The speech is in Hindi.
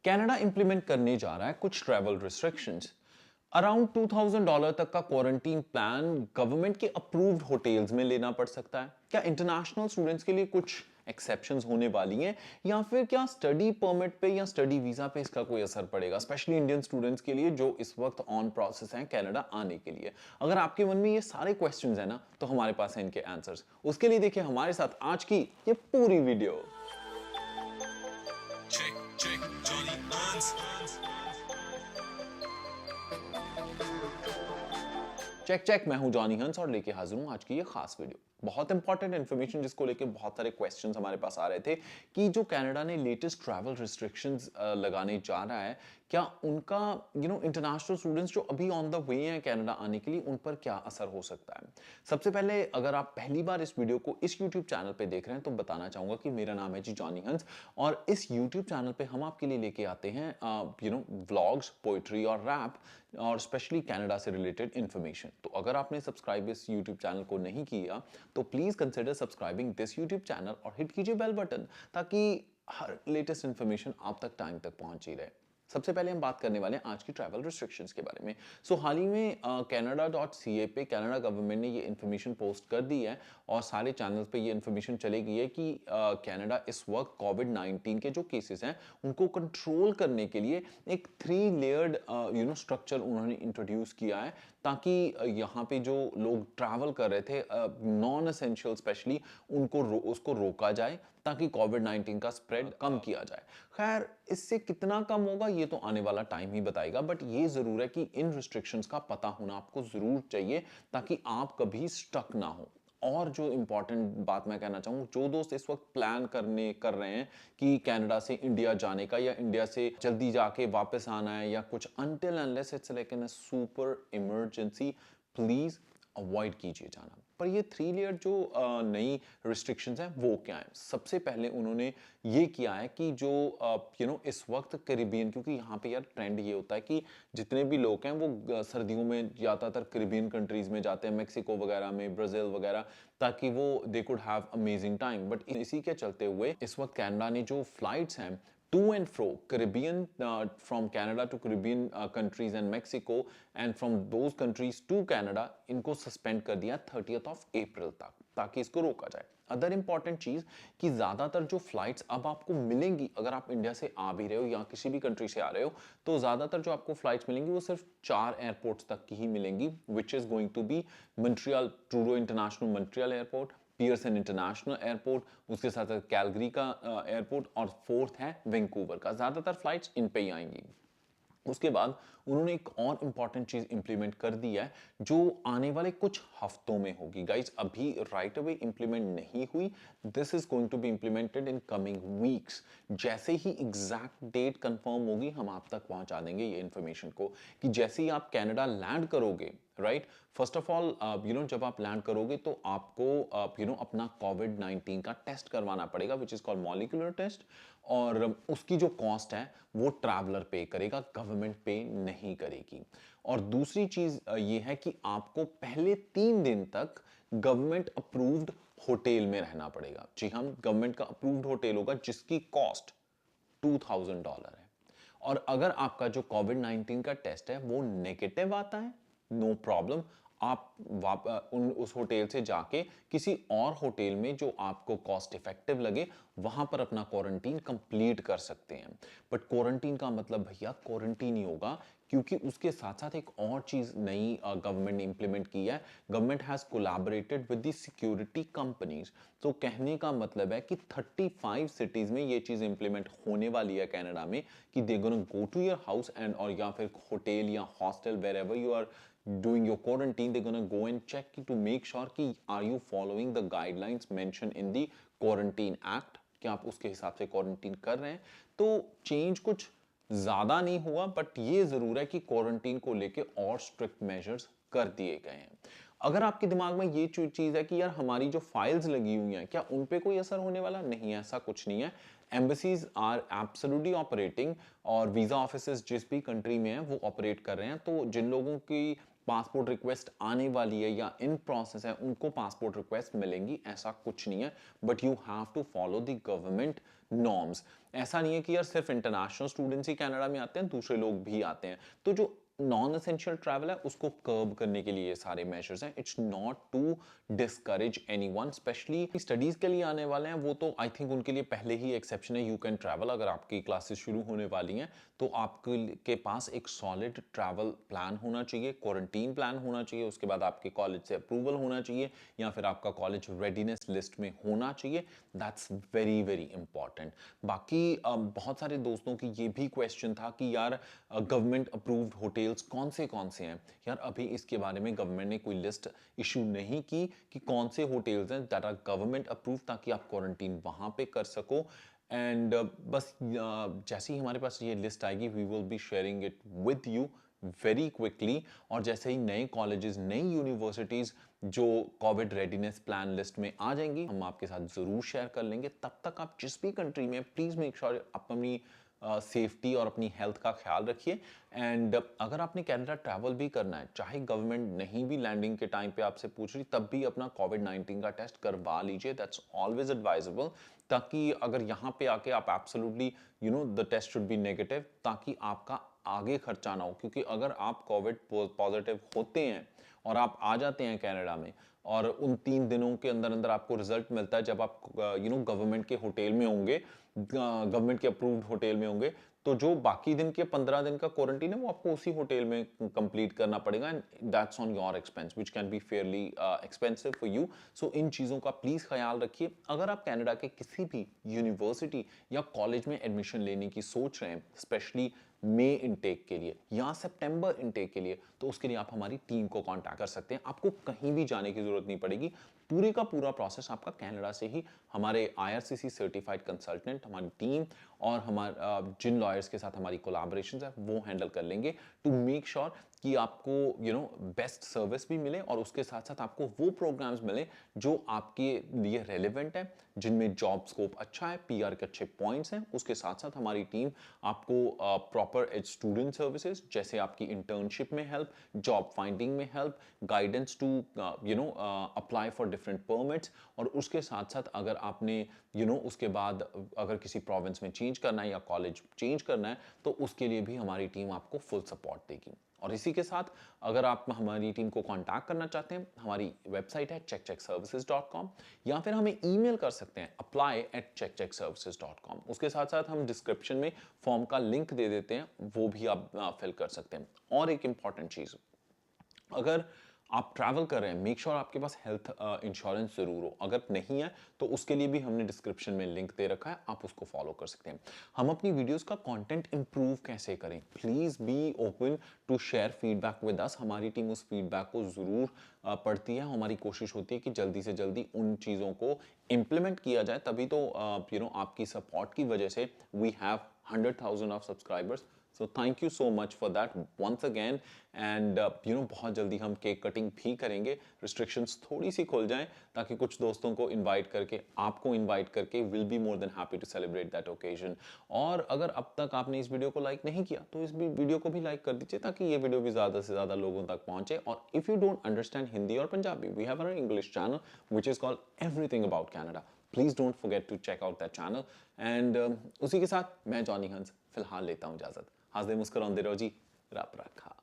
कनाडा इंप्लीमेंट करने जा रहा है कुछ ट्रैवल रिस्ट्रिक्शंस। अराउंड $2000 तक का क्वारंटीन प्लान गवर्नमेंट के अप्रूव्ड होटल्स में लेना पड़ सकता है। क्या इंटरनेशनल स्टूडेंट्स के लिए कुछ एक्सेप्शंस होने वाली हैं, या फिर क्या स्टडी परमिट पे या स्टडी वीजा पे इसका कोई असर पड़ेगा, स्पेशली इंडियन स्टूडेंट्स के लिए जो इस वक्त ऑन प्रोसेस हैं कनाडा आने के लिए। अगर आपके मन में ये सारे क्वेश्चंस हैं ना, तो हमारे पास है इनके आंसर्स। उसके लिए देखिए हमारे साथ आज की ये पूरी video. Check, check, Johnny Hans. Check check, मैं हूं जॉनी हंस और लेके हाजिर हूं आज की ये खास वीडियो। बहुत इंपॉर्टेंट इन्फॉर्मेशन जिसको लेके बहुत सारे क्वेश्चंस हमारे पास आ रहे थे कि जो कनाडा ने लेटेस्ट ट्रैवल रिस्ट्रिक्शंस लगाने जा रहा है, क्या उनका इंटरनेशनल स्टूडेंट्स जो अभी ऑन द वे हैं कनाडा आने के लिए, उन पर क्या असर हो सकता है। सबसे पहले अगर आप पहली बार इस वीडियो को इस यूट्यूब चैनल पे देख रहे हैं तो बताना चाहूंगा कि मेरा नाम है जी जॉनी हंस, और इस यूट्यूब चैनल पे हम आपके लिए लेके आते हैं व्लॉग्स, पोइट्री और रैप, और स्पेशली कनाडा से रिलेटेड इंफॉर्मेशन। तो अगर आपने सब्सक्राइब इस यूट्यूब चैनल को नहीं किया तो please consider subscribing this YouTube channel और हिट कीजिए बेल बटन, ताकि हर लेटेस्ट इंफॉर्मेशन आप तक टाइम तक पहुंची रहे। सबसे पहले हम बात करने वाले हैं आज की ट्रैवल रिस्ट्रिक्शंस के बारे में। हाल ही में canada.ca पे कनाडा गवर्नमेंट ने ये इन्फॉर्मेशन पोस्ट कर दी है और सारे चैनल्स पे ये इन्फॉर्मेशन चली गई है कि कनाडा इस वक्त कोविड-19 के जो केसेस हैं उनको कंट्रोल करने के लिए एक 3 लेयर्ड स्ट्रक्चर उन्होंने इंट्रोड्यूस किया है, ताकि यहाँ पे जो लोग ट्रैवल कर रहे थे नॉन एसेंशियल स्पेशली, उसको रोका जाए ताकि कोविड-19 का स्प्रेड कम किया जाए। खैर, इससे कितना कम होगा ये तो आने वाला टाइम ही बताएगा, बट ये जरूर है कि इन रिस्ट्रिक्शंस का पता होना आपको जरूर चाहिए ताकि आप कभी स्टक ना हो। और जो इंपॉर्टेंट बात मैं कहना चाहूँ, जो दोस्त इस वक्त प्लान कर रहे हैं कि कनाडा से इंडिया जाने का या इंडिया से जल्दी जाके वापस आना है या कुछ, until unless it's like in a super emergency, please avoid कीजिए जाना। पर ये 3 लेयर जो नई रिस्ट्रिक्शंस हैं वो क्या है। सबसे पहले उन्होंने ये किया है कि जो इस वक्त कैरिबियन, क्योंकि यहाँ पे यार ट्रेंड ये होता है कि जितने भी लोग हैं वो सर्दियों में ज़्यादातर कैरिबियन कंट्रीज में जाते हैं, मेक्सिको वगैरह में, ब्राज़ील वगैरह, ताकि वो they could have amazing time. But इसी के चलते हुए इस वक्त कनाडा ने जो फ्लाइट्स हैं to and fro Caribbean, from Canada to Caribbean countries and Mexico, and from those countries to Canada, इनको सस्पेंड कर दिया 30th of April तक, ताकि इसको रोका जाए। अदर इंपॉर्टेंट चीज कि ज्यादातर जो फ्लाइट्स अब आपको मिलेंगी, अगर आप इंडिया से आ भी रहे हो या किसी भी कंट्री से आ रहे हो, तो ज्यादातर जो आपको फ्लाइट्स मिलेंगी वो सिर्फ 4 एयरपोर्ट्स तक की ही मिलेंगी, which is going to be Montreal, Trudeau International Montreal Airport, Pearson International Airport, उसके साथ साथ कैलगरी का एयरपोर्ट, और फोर्थ है वैंकूवर का। ज्यादातर फ्लाइट्स इन पे ही आएंगी। उसके बाद उन्होंने एक और इंपॉर्टेंट चीज इंप्लीमेंट कर दी है जो आने वाले कुछ हफ्तों में होगी। गाइज, अभी राइट अवे इंप्लीमेंट नहीं हुई, this is going to be implemented in coming weeks. जैसे ही एग्जैक्ट डेट कंफर्म होगी हम आप तक पहुंचा देंगे ये इंफॉर्मेशन को, कि जैसे ही आप कनाडा लैंड करोगे, राइट, फर्स्ट ऑफ ऑल जब आप लैंड करोगे तो आपको अपना कोविड-19 का टेस्ट करवाना पड़ेगा, which is called molecular test, और उसकी जो कॉस्ट है वो ट्रैवलर पे करेगा, गवर्नमेंट पे नहीं करेगी। और दूसरी चीज ये है कि आपको पहले 3 दिन तक गवर्नमेंट अप्रूव्ड होटल में रहना पड़ेगा। जी, हम गवर्नमेंट का अप्रूव्ड होटल होगा जिसकी कॉस्ट $2000 है। और अगर आपका जो कोविड-19 का टेस्ट है वो नेगेटिव आता है, नो प्रॉब्लम, आप उस होटल से जाके किसी और होटल में जो आपको कॉस्ट इफेक्टिव लगे वहां पर अपना क्वारंटीन कंप्लीट कर सकते हैं। बट क्वारंटीन का मतलब भैया क्वारंटीन ही होगा, क्योंकि उसके साथ साथ एक और चीज नई गवर्नमेंट ने इंप्लीमेंट की है। Government has collaborated with the security companies. तो कहने का मतलब है कि 35 सिटीज में ये चीज इंप्लीमेंट होने वाली है कनाडा में, कि they gonna go to your house and, और या फिर होटल या hostel, wherever you are doing your quarantine, they're gonna go and check to make sure कि are you following the guidelines mentioned in the quarantine act, कि आप उसके हिसाब से क्वारंटीन कर रहे हैं। तो चेंज कुछ ज्यादा नहीं हुआ, बट ये जरूर है कि क्वारंटीन को लेके और स्ट्रिक्ट मेजर्स कर दिए गए हैं। अगर आपके दिमाग में ये चीज है कि यार हमारी जो फाइल्स लगी हुई हैं क्या उन पे कोई असर होने वाला नहीं है, ऐसा कुछ नहीं है। एम्बेसीज आर एब्सोल्युटली ऑपरेटिंग, और वीजा ऑफिसेज जिस भी कंट्री में है वो ऑपरेट कर रहे हैं। तो जिन लोगों की पासपोर्ट रिक्वेस्ट आने वाली है या इन प्रोसेस है उनको पासपोर्ट रिक्वेस्ट मिलेंगी, ऐसा कुछ नहीं है, but you have to follow the government norms. ऐसा नहीं है कि यार सिर्फ इंटरनेशनल स्टूडेंट्स ही कनाडा में आते हैं, दूसरे लोग भी आते हैं। तो जो नॉन एसेंशियल ट्रैवल है उसको कर्ब करने के लिए ये सारे मेजर्स हैं। It's not to discourage anyone, specially studies के लिए आने वाले हैं वो तो आई थिंक उनके लिए पहले ही एक्सेप्शन है, यू कैन ट्रैवल। अगर आपकी क्लासेस शुरू होने वाली हैं तो आपके पास एक सॉलिड ट्रैवल प्लान होना चाहिए, क्वारंटीन प्लान होना चाहिए, उसके बाद आपके कॉलेज से अप्रूवल होना चाहिए या फिर आपका कॉलेज रेडीनेस लिस्ट में होना चाहिए। That's very very important. बाकी बहुत सारे दोस्तों की ये भी क्वेश्चन था कि यार गवर्नमेंट अप्रूव्ड होटल्स कौन से हैं। यार अभी इसके बारे में गवर्नमेंट ने कोई लिस्ट इशू नहीं की कि कौन से होटल्स हैं दैट आर गवर्नमेंट अप्रूव, ताकि आप क्वारंटीन वहां पे कर सको। एंड बस जैसे ही हमारे पास ये लिस्ट आएगी we will be sharing it with you very quickly. और जैसे ही नए कॉलेजेस, नई यूनिवर्सिटीज जो कोविड रेडीनेस प्लान लिस्ट में आ जाएंगी हम आपके साथ जरूर शेयर कर लेंगे। तब तक आप जिस भी कंट्री में, प्लीज मेक श्योर आप अपनी सेफ्टी और अपनी हेल्थ का ख्याल रखिए। एंड अगर आपने कनाडा ट्रैवल भी करना है, चाहे गवर्नमेंट नहीं भी लैंडिंग के टाइम पे आपसे पूछ रही, तब भी अपना कोविड-19 का टेस्ट करवा लीजिए, दैट्स ऑलवेज एडवाइजेबल। ताकि अगर यहाँ पे आके आप absolutely the test should be negative, ताकि आपका आगे खर्चा ना हो। क्योंकि अगर आप कोविड पॉजिटिव होते हैं और आप आ जाते हैं कनाडा में और उन 3 दिनों के अंदर अंदर आपको रिजल्ट मिलता है, जब आप गवर्नमेंट के होटल में होंगे, गवर्नमेंट के अप्रूव्ड होटल में होंगे, तो जो बाकी दिन के 15 दिन का क्वारंटीन है वो आपको उसी होटल में कंप्लीट करना पड़ेगा। And that's on your expense which can be fairly expensive for you. So इन चीज़ों का प्लीज़ ख्याल रखिए। अगर आप कनाडा के किसी भी यूनिवर्सिटी या कॉलेज में एडमिशन लेने की सोच रहे हैं, स्पेशली मई इनटेक के लिए या सितंबर इनटेक के लिए, तो उसके लिए आप हमारी टीम को कांटेक्ट कर सकते हैं। आपको कहीं भी जाने की जरूरत नहीं पड़ेगी, पूरे का पूरा प्रोसेस आपका कनाडा से ही हमारे IRCC सर्टिफाइड कंसल्टेंट, हमारी टीम और हमारे जिन लॉयर्स के साथ हमारी कोलैबोरेशंस है वो हैंडल कर लेंगे टू मेक श्योर कि आपको बेस्ट सर्विस भी मिले और उसके साथ साथ आपको वो प्रोग्राम्स मिले जो आपके लिए रेलिवेंट है, जिनमें जॉब स्कोप अच्छा है, PR के अच्छे पॉइंट्स हैं। उसके साथ साथ हमारी टीम आपको प्रॉपर एज स्टूडेंट सर्विसेज, जैसे आपकी इंटर्नशिप में हेल्प, जॉब फाइंडिंग में help, guidance to apply for different permits, और उसके साथ साथ अगर आपने उसके बाद अगर किसी प्रोविंस में चेंज करना है या कॉलेज चेंज करना है, तो उसके लिए भी हमारी टीम आपको फुल सपोर्ट देगी। और इसी के साथ अगर आप हमारी टीम को कांटेक्ट करना चाहते हैं, हमारी वेबसाइट है checkcheckservices.com, या फिर हमें ईमेल कर सकते हैं apply@checkcheckservices.com। उसके साथ साथ हम डिस्क्रिप्शन में फॉर्म का लिंक दे देते हैं, वो भी आप फिल कर सकते हैं। और एक इंपॉर्टेंट चीज़, अगर आप ट्रैवल कर रहे हैं, मेक श्योर आपके पास हेल्थ इंश्योरेंस जरूर हो। अगर नहीं है तो उसके लिए भी हमने डिस्क्रिप्शन में लिंक दे रखा है, आप उसको फॉलो कर सकते हैं। हम अपनी वीडियोस का कंटेंट इंप्रूव कैसे करें, please be open to share feedback with us. हमारी टीम उस फीडबैक को जरूर पढ़ती है। हमारी कोशिश होती है कि जल्दी से जल्दी उन चीज़ों को इम्प्लीमेंट किया जाए, तभी तो आपकी सपोर्ट की वजह से we have 100,000 of subscribers. So thank you so much for that once again. And बहुत जल्दी हम केक कटिंग भी करेंगे, रिस्ट्रिक्शंस थोड़ी सी खुल जाएं, ताकि कुछ दोस्तों को इनवाइट करके, आपको इनवाइट करके, will be more than happy to celebrate that occasion. और अगर अब तक आपने इस वीडियो को लाइक नहीं किया तो इस वीडियो को भी लाइक कर दीजिए, ताकि ये वीडियो भी ज़्यादा से ज़्यादा लोगों तक पहुंचे। और if you don't understand Hindi और Punjabi, we have our English channel which is called everything about Canada. Please don't forget to check out that channel. And उसी के साथ मैं जॉनी हंस फिलहाल लेता हूँ इजाज़त। हंसदे मुस्कुराते रहो जी, रब रखा।